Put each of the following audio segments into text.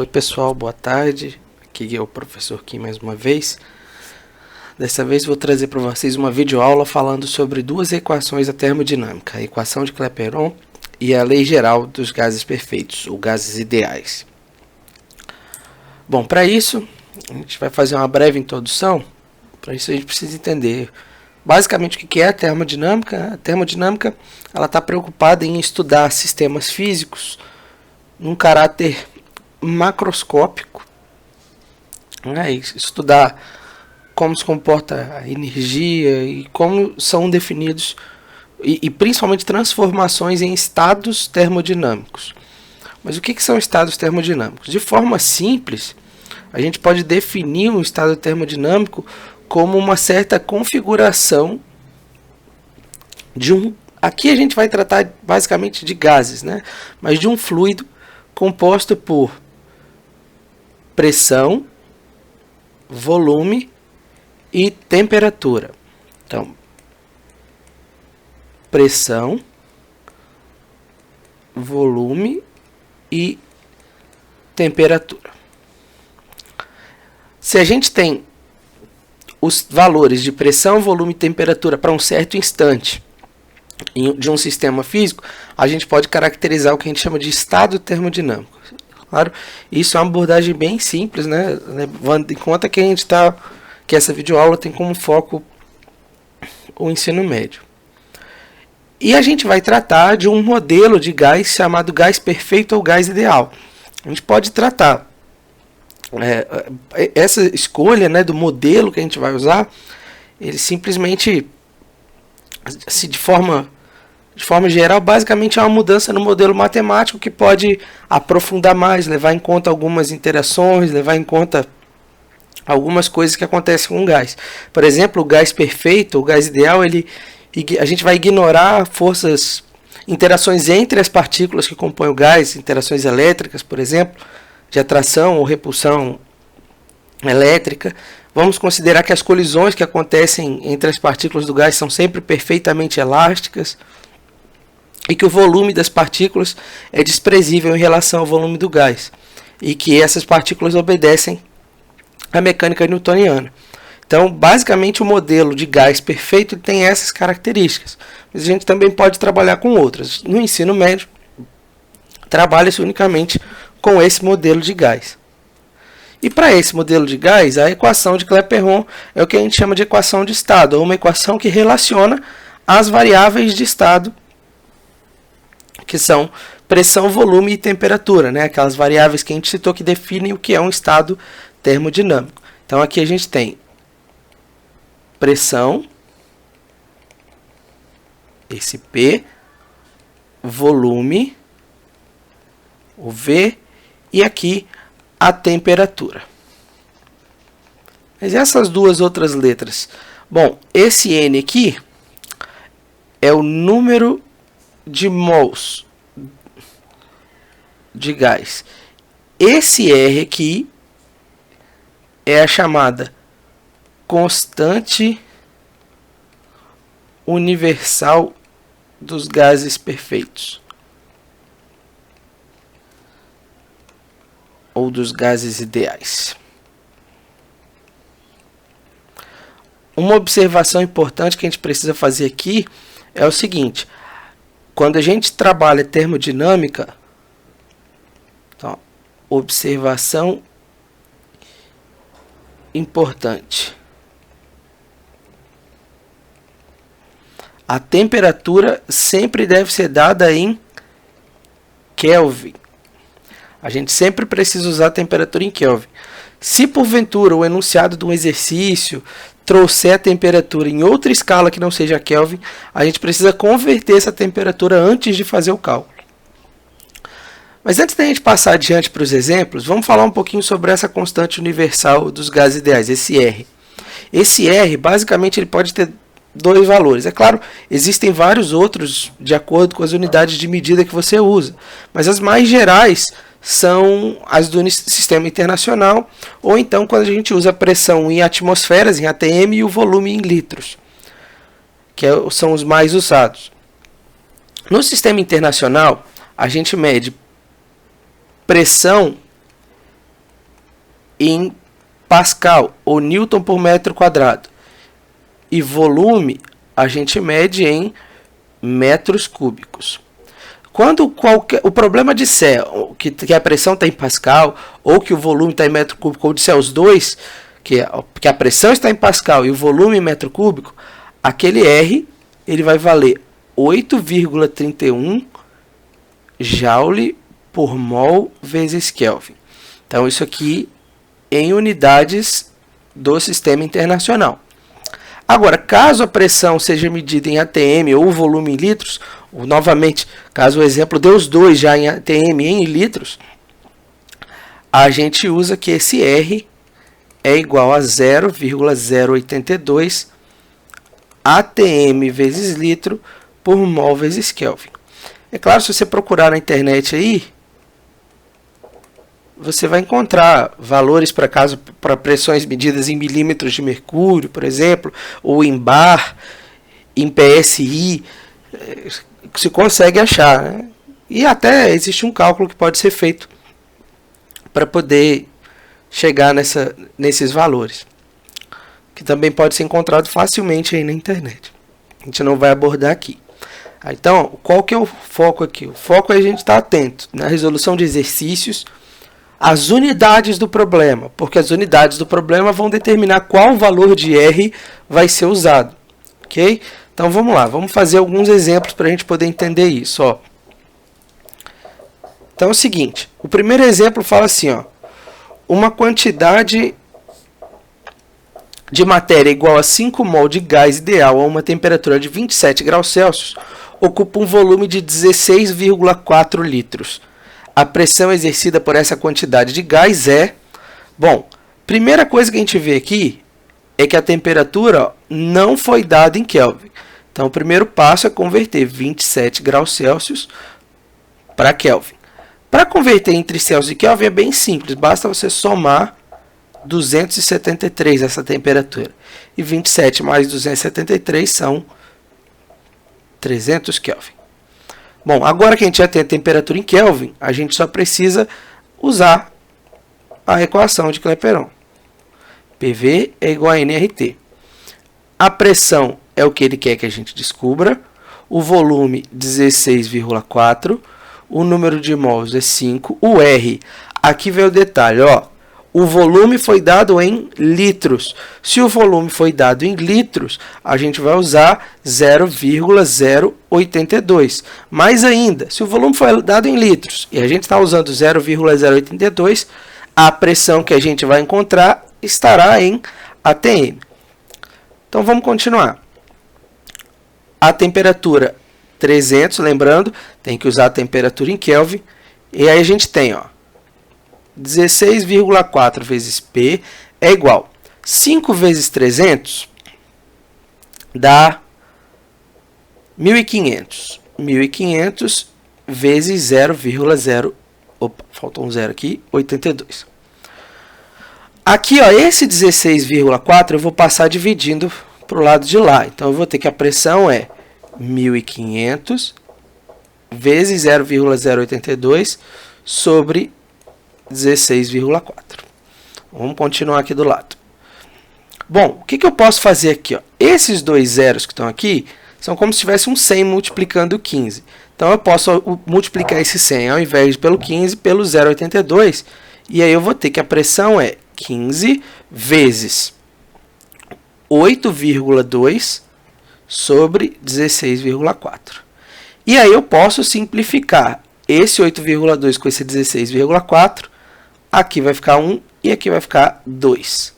Oi pessoal, boa tarde. Aqui é o professor Kim mais uma vez. Dessa vez vou trazer para vocês uma videoaula falando sobre duas equações da termodinâmica, a equação de Clapeyron e a lei geral dos gases perfeitos, ou gases ideais. Bom, para isso a gente vai fazer uma breve introdução. Para isso a gente precisa entender basicamente o que é a termodinâmica. A termodinâmica está preocupada em estudar sistemas físicos num caráter macroscópico, né? Estudar como se comporta a energia e como são definidos e principalmente transformações em estados termodinâmicos. Mas o que são estados termodinâmicos? De forma simples, a gente pode definir um estado termodinâmico como uma certa configuração de um... Aqui a gente vai tratar basicamente de gases, né? Mas de um fluido composto por pressão, volume e temperatura. Então, pressão, volume e temperatura. Se a gente tem os valores de pressão, volume e temperatura para um certo instante de um sistema físico, a gente pode caracterizar o que a gente chama de estado termodinâmico. Claro, isso é uma abordagem bem simples, né? Levando em conta que que essa videoaula tem como foco o ensino médio. E a gente vai tratar de um modelo de gás chamado gás perfeito ou gás ideal. A gente pode tratar essa escolha, né, do modelo que a gente vai usar, ele simplesmente, assim, de forma geral, basicamente é uma mudança no modelo matemático que pode aprofundar mais, levar em conta algumas interações, levar em conta algumas coisas que acontecem com o gás. Por exemplo, o gás perfeito, o gás ideal, a gente vai ignorar interações entre as partículas que compõem o gás, interações elétricas, por exemplo, de atração ou repulsão elétrica. Vamos considerar que as colisões que acontecem entre as partículas do gás são sempre perfeitamente elásticas e que o volume das partículas é desprezível em relação ao volume do gás e que essas partículas obedecem à mecânica newtoniana. Então, basicamente, o modelo de gás perfeito tem essas características, mas a gente também pode trabalhar com outras. No ensino médio, trabalha-se unicamente com esse modelo de gás. E para esse modelo de gás, a equação de Clapeyron é o que a gente chama de equação de estado, ou uma equação que relaciona as variáveis de estado, que são pressão, volume e temperatura, né? Aquelas variáveis que a gente citou que definem o que é um estado termodinâmico. Então aqui a gente tem pressão, esse P, volume, o V, e aqui a temperatura. Mas essas duas outras letras? Bom, esse N aqui é o número de mols de gás. Esse R aqui é a chamada constante universal dos gases perfeitos, ou dos gases ideais. Uma observação importante que a gente precisa fazer aqui é o seguinte: quando a gente trabalha termodinâmica, então, observação importante, a temperatura sempre deve ser dada em Kelvin. A gente sempre precisa usar a temperatura em Kelvin. Se porventura o enunciado de um exercício trouxer a temperatura em outra escala que não seja Kelvin, a gente precisa converter essa temperatura antes de fazer o cálculo. Mas antes da gente passar adiante para os exemplos, vamos falar um pouquinho sobre essa constante universal dos gases ideais, esse R. Esse R, basicamente, ele pode ter dois valores. É claro, existem vários outros de acordo com as unidades de medida que você usa, mas as mais gerais são as do sistema internacional, ou então quando a gente usa a pressão em atmosferas, em ATM, e o volume em litros, que são os mais usados. No sistema internacional, a gente mede pressão em Pascal, ou Newton por metro quadrado. E volume a gente mede em metros cúbicos. Quando o problema disser que a pressão está em Pascal, ou que o volume está em metro cúbico, ou disser os dois, que a pressão está em Pascal e o volume em metro cúbico, aquele R ele vai valer 8,31 Joule por mol vezes Kelvin. Então, isso aqui em unidades do sistema internacional. Agora, caso a pressão seja medida em ATM ou o volume em litros, ou, novamente, caso o exemplo dê os dois já em ATM e em litros, a gente usa que esse R é igual a 0,082 ATM vezes litro por mol vezes Kelvin. É claro, se você procurar na internet aí, você vai encontrar valores para pressões medidas em milímetros de mercúrio, por exemplo, ou em bar, em PSI, se consegue achar, né? E até existe um cálculo que pode ser feito para poder chegar nesses valores, que também pode ser encontrado facilmente aí na internet. A gente não vai abordar aqui. Então, qual que é o foco aqui? O foco é a gente estar atento na resolução de exercícios, as unidades do problema, porque as unidades do problema vão determinar qual valor de R vai ser usado, ok? Então vamos lá, vamos fazer alguns exemplos para a gente poder entender isso, ó. Então é o seguinte, o primeiro exemplo fala assim, ó, uma quantidade de matéria igual a 5 mol de gás ideal a uma temperatura de 27 graus Celsius ocupa um volume de 16,4 litros. A pressão exercida por essa quantidade de gás é... Bom, primeira coisa que a gente vê aqui é que a temperatura não foi dada em Kelvin. Então, o primeiro passo é converter 27 graus Celsius para Kelvin. Para converter entre Celsius e Kelvin é bem simples. Basta você somar 273 essa temperatura. E 27 mais 273 são 300 Kelvin. Bom, agora que a gente já tem a temperatura em Kelvin, a gente só precisa usar a equação de Clapeyron. PV é igual a nRT. A pressão é o que ele quer que a gente descubra. O volume, 16,4. O número de mols é 5. O R, aqui vem o detalhe, ó. O volume foi dado em litros. Se o volume foi dado em litros, a gente vai usar 0,082. Mais ainda, se o volume foi dado em litros e a gente está usando 0,082, a pressão que a gente vai encontrar estará em ATM. Então vamos continuar. A temperatura 300, lembrando, tem que usar a temperatura em Kelvin. E aí a gente tem, ó, 16,4 vezes P é igual 5 vezes 300 dá 1.500. 1.500 vezes 0,0... Opa, faltou um zero aqui, 82. Aqui, ó, esse 16,4 eu vou passar dividindo para o lado de lá. Então, eu vou ter que a pressão é 1.500 vezes 0,082 sobre 16,4. Vamos continuar aqui do lado. Bom, o que eu posso fazer aqui? Ó? Esses dois zeros que estão aqui são como se tivesse um 100 multiplicando 15. Então, eu posso multiplicar esse 100 ao invés de pelo 15, pelo 0,82. E aí eu vou ter que a pressão é 15 vezes 8,2 sobre 16,4. E aí eu posso simplificar esse 8,2 com esse 16,4. Aqui vai ficar 1 e aqui vai ficar 2.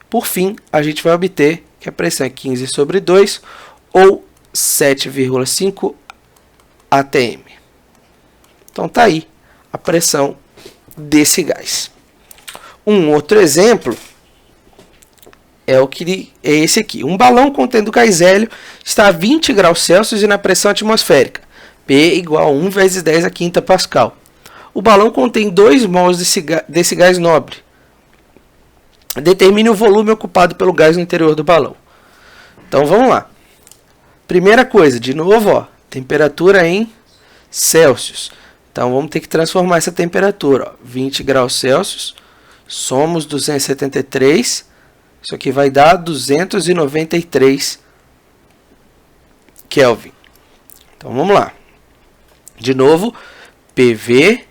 Por fim, a gente vai obter que a pressão é 15 sobre 2, ou 7,5 ATM. Então, está aí a pressão desse gás. Um outro exemplo é esse aqui. Um balão contendo gás hélio está a 20 graus Celsius e na pressão atmosférica. P igual a 1 vezes 10 a quinta Pascal. O balão contém 2 mols desse gás nobre. Determine o volume ocupado pelo gás no interior do balão. Então, vamos lá. Primeira coisa, de novo, ó, temperatura em Celsius. Então, vamos ter que transformar essa temperatura. Ó, 20 graus Celsius somos 273, isso aqui vai dar 293 Kelvin. Então, vamos lá. De novo, PV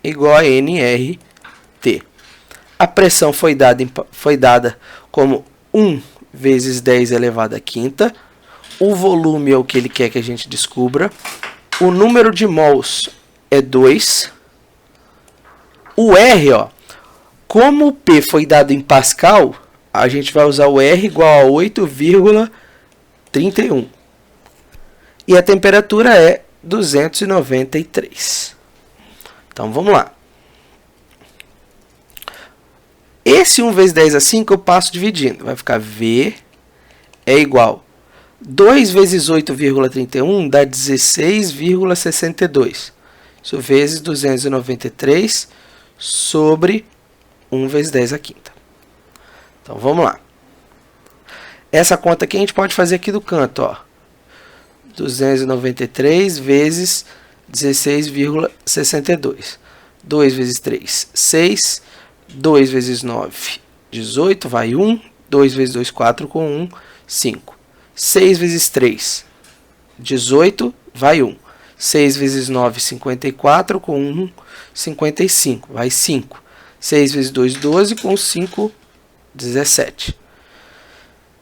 igual a nRT. A pressão foi dada como 1 vezes 10 elevado à quinta. O volume é o que ele quer que a gente descubra. O número de mols é 2. O R, ó, como o P foi dado em Pascal, a gente vai usar o R igual a 8,31. E a temperatura é 293. Então, vamos lá. Esse 1 vezes 10 a 5 eu passo dividindo. Vai ficar V é igual 2 vezes 8,31 dá 16,62. Isso vezes 293 sobre 1 vezes 10 a quinta. Então, vamos lá. Essa conta aqui a gente pode fazer aqui do canto, ó. 293 vezes 16,62. 2 vezes 3, 6. 2 vezes 9, 18, vai 1. 2 vezes 2, 4, com 1, 5. 6 vezes 3, 18, vai 1. 6 vezes 9, 54, com 1, 55, vai 5. 6 vezes 2, 12, com 5, 17.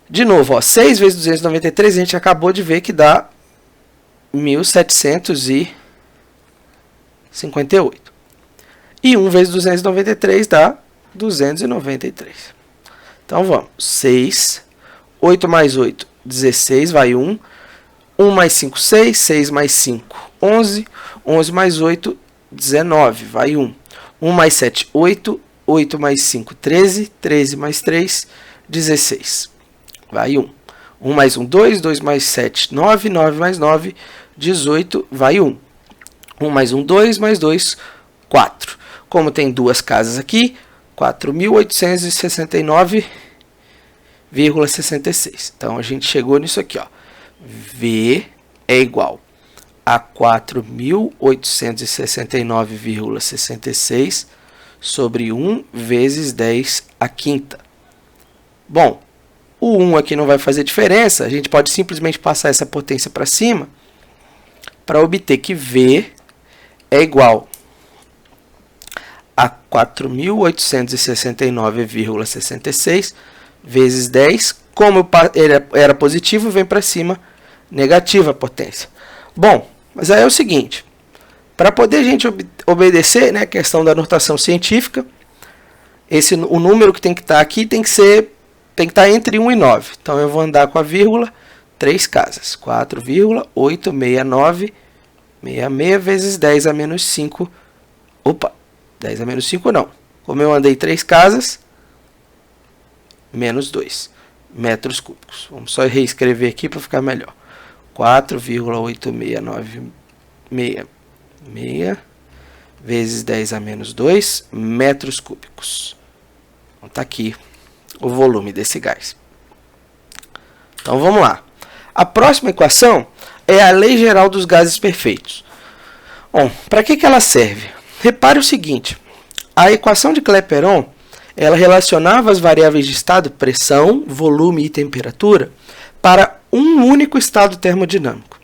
De novo, ó, 6 vezes 293, a gente acabou de ver que dá 1758. E 1 vezes 293 dá 293. Então, vamos. 6. 8 mais 8, 16, vai 1. 1 mais 5, 6. 6 mais 5, 11. 11 mais 8, 19, vai 1. 1 mais 7, 8. 8 mais 5, 13. 13 mais 3, 16. Vai 1. 1 mais 1, 2. 2 mais 7, 9. 9 mais 9, 18, vai 1. 1 mais 1, 2. Mais 2, 4. Como tem duas casas aqui, 4.869,66. Então, a gente chegou nisso aqui, ó. V é igual a 4.869,66 sobre 1 vezes 10 à quinta. Bom, o 1 aqui não vai fazer diferença. A gente pode simplesmente passar essa potência para cima para obter que V é igual a 4.869,66 vezes 10. Como ele era positivo, vem para cima negativa a potência. Bom, mas aí é o seguinte. Para poder a gente obedecer, né, a questão da notação científica, o número que tem que estar aqui tem que estar entre 1 e 9. Então, eu vou andar com a vírgula 3 casas. 4,869,66 vezes 10 a menos 5. Opa! 10 a menos 5 não. Como eu andei 3 casas, menos 2 metros cúbicos. Vamos só reescrever aqui para ficar melhor. 4,86966 vezes 10 a menos 2 metros cúbicos. Então, está aqui o volume desse gás. Então, vamos lá. A próxima equação é a lei geral dos gases perfeitos. Bom, para que ela serve? Repare o seguinte, a equação de Clapeyron, ela relacionava as variáveis de estado, pressão, volume e temperatura, para um único estado termodinâmico.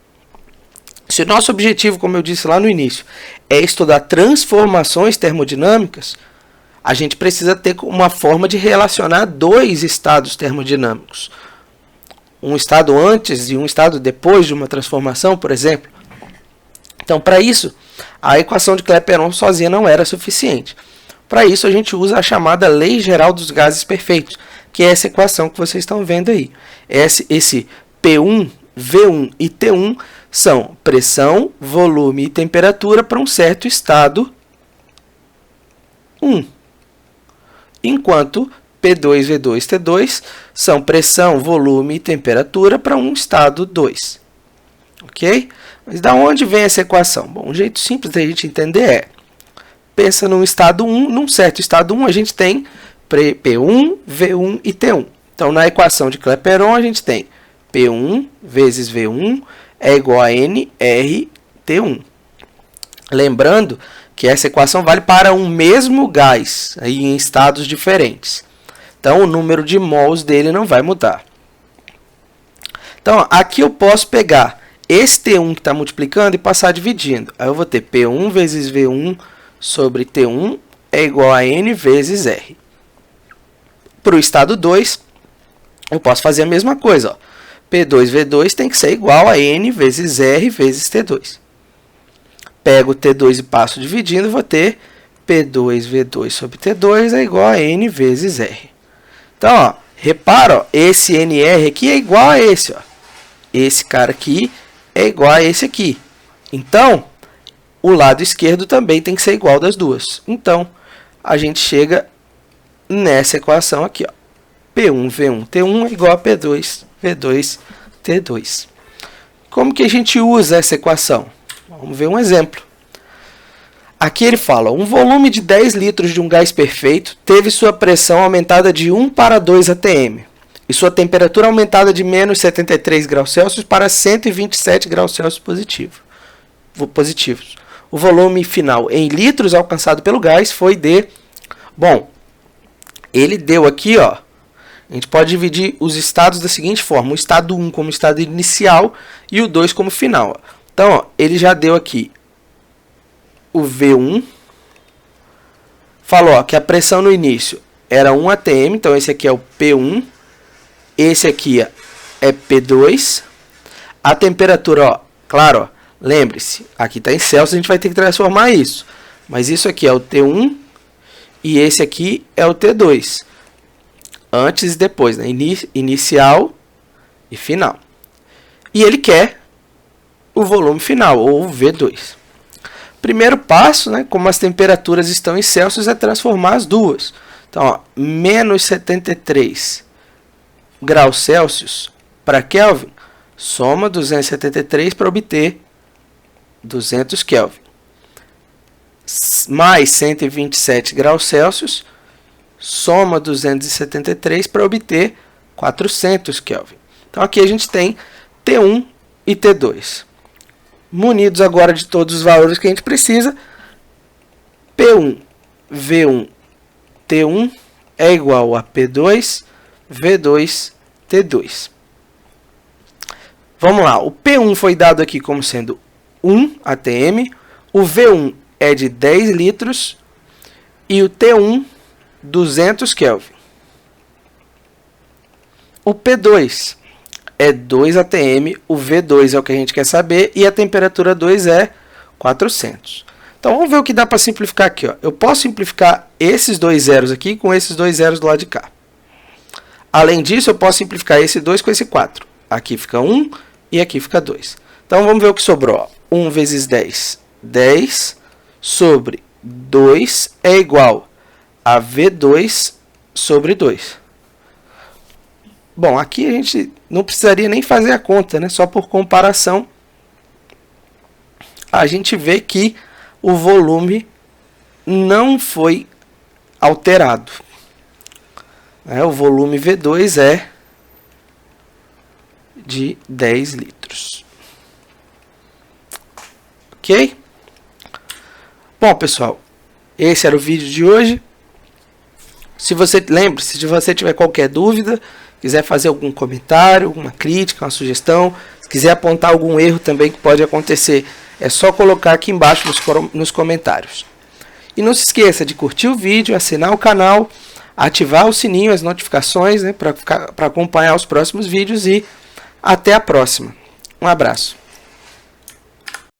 Se o nosso objetivo, como eu disse lá no início, é estudar transformações termodinâmicas, a gente precisa ter uma forma de relacionar dois estados termodinâmicos. Um estado antes e um estado depois de uma transformação, por exemplo. Então, para isso, a equação de Clapeyron sozinha não era suficiente. Para isso, a gente usa a chamada Lei Geral dos Gases Perfeitos, que é essa equação que vocês estão vendo aí. Esse P1, V1 e T1 são pressão, volume e temperatura para um certo estado 1. Enquanto P2, V2 e T2 são pressão, volume e temperatura para um estado 2. Ok? Mas da onde vem essa equação? Bom, um jeito simples da gente entender é, pensa num estado 1, num certo estado 1 a gente tem P1, V1 e T1. Então, na equação de Clapeyron a gente tem P1 vezes V1 é igual a NRT1. Lembrando que essa equação vale para um mesmo gás, aí em estados diferentes. Então, o número de mols dele não vai mudar. Então, aqui eu posso pegar esse T1 que está multiplicando e passar dividindo. Aí eu vou ter P1 vezes V1 sobre T1 é igual a N vezes R. Para o estado 2, eu posso fazer a mesma coisa. Ó. P2V2 tem que ser igual a N vezes R vezes T2. Pego o T2 e passo dividindo, vou ter P2V2 sobre T2 é igual a N vezes R. Então, ó, repara, ó, esse NR aqui é igual a esse. Ó. Esse cara aqui é igual a esse aqui. Então, o lado esquerdo também tem que ser igual das duas. Então, a gente chega nessa equação aqui. Ó. P1V1T1 é igual a P2V2T2. Como que a gente usa essa equação? Vamos ver um exemplo. Aqui ele fala, um volume de 10 litros de um gás perfeito teve sua pressão aumentada de 1 para 2 atm e sua temperatura aumentada de menos 73 graus Celsius para 127 graus Celsius positivos. O volume final em litros alcançado pelo gás foi de... Bom, ele deu aqui, ó, a gente pode dividir os estados da seguinte forma, o estado 1 como estado inicial e o 2 como final. Então, ó, ele já deu aqui o V1, falou ó, que a pressão no início era 1 atm, então esse aqui é o P1, esse aqui é P2, a temperatura, ó, claro, ó, lembre-se, aqui está em Celsius, a gente vai ter que transformar isso, mas isso aqui é o T1 e esse aqui é o T2, antes e depois, né? Inicial e final. E ele quer o volume final, ou V2. Primeiro passo, né, como as temperaturas estão em Celsius, é transformar as duas. Então, ó, menos 73 graus Celsius para Kelvin, soma 273 para obter 200 Kelvin. Mais 127 graus Celsius, soma 273 para obter 400 Kelvin. Então, aqui a gente tem T1 e T2. Munidos agora de todos os valores que a gente precisa, P1, V1, T1 é igual a P2, V2, T2. Vamos lá, o P1 foi dado aqui como sendo 1 atm, o V1 é de 10 litros e o T1, 200 Kelvin. O P2 é 2 atm, o V2 é o que a gente quer saber e a temperatura 2 é 400. Então vamos ver o que dá para simplificar aqui. Ó. Eu posso simplificar esses dois zeros aqui com esses dois zeros do lado de cá. Além disso, eu posso simplificar esse 2 com esse 4. Aqui fica 1 e aqui fica 2. Então vamos ver o que sobrou. Ó. 1 vezes 10, 10 sobre 2 é igual a V2 sobre 2. Bom, aqui a gente não precisaria nem fazer a conta, né? Só por comparação, a gente vê que o volume não foi alterado. O volume V2 é de 10 litros. Ok? Bom, pessoal, esse era o vídeo de hoje. Se você tiver qualquer dúvida, quiser fazer algum comentário, alguma crítica, uma sugestão, se quiser apontar algum erro também que pode acontecer, é só colocar aqui embaixo nos comentários. E não se esqueça de curtir o vídeo, assinar o canal, ativar o sininho, as notificações, né, para acompanhar os próximos vídeos e até a próxima. Um abraço.